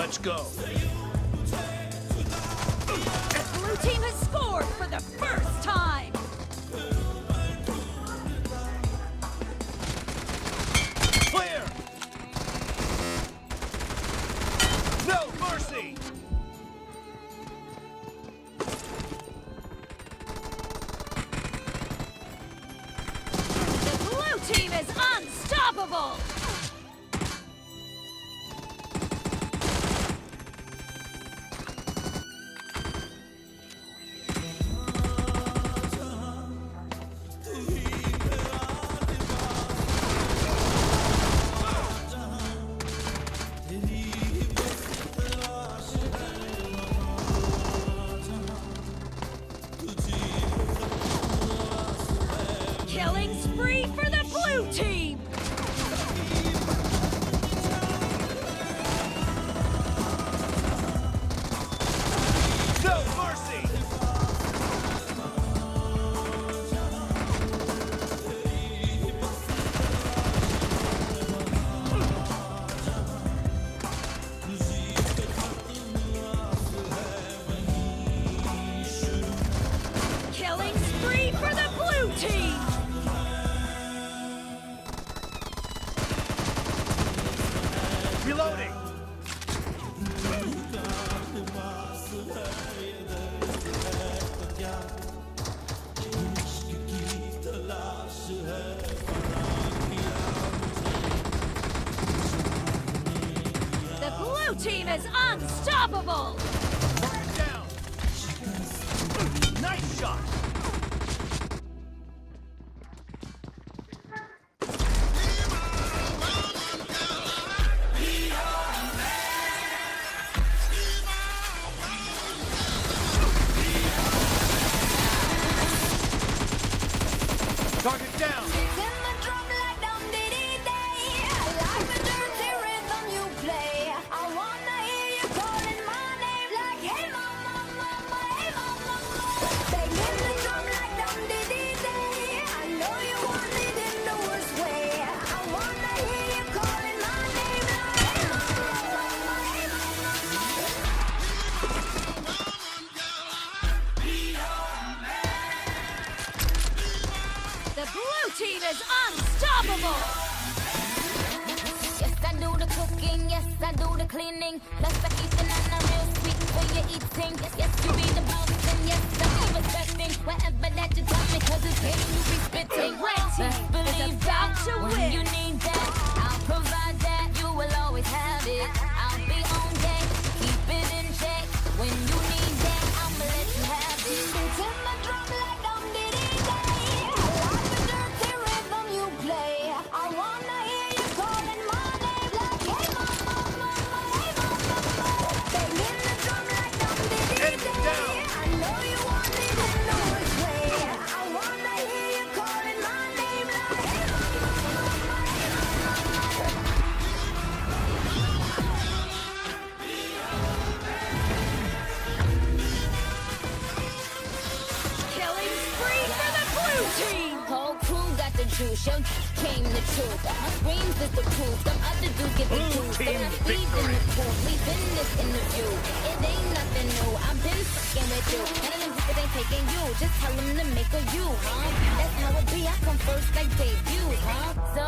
Let's go. The blue team has scored for the first time. Clear. No mercy. The blue team is unstoppable. Killing spree for the blue team! No mercy. Killing spree for the blue team! Reloading. The blue team is unstoppable! Burn down. Nice shot. Target down. The blue team is unstoppable! Yes, I do the cooking, yes, I do the cleaning. Plus, I keep it on the real sweet for your eating. Yes, you be the boss, and yes, I be respecting whatever that you tell me, cause it's game you be spitting. The red team Best believe is about that to when win. you need that, I'll provide that, you will always have it. I'll be on deck, keep it in check. When you need that, I'ma let you have it. Enemy down. Killing spree for the blue team! Whole crew got the juice, your came the truth. My screams is the proof, them other dudes get the Blue juice. team They're not feeding victory. the truth, we've been this interview. It ain't nothing new, I've been fucking with you. None of them people ain't taking you, just tell them to make a you, huh? That's how it be, I come first like debut, huh? So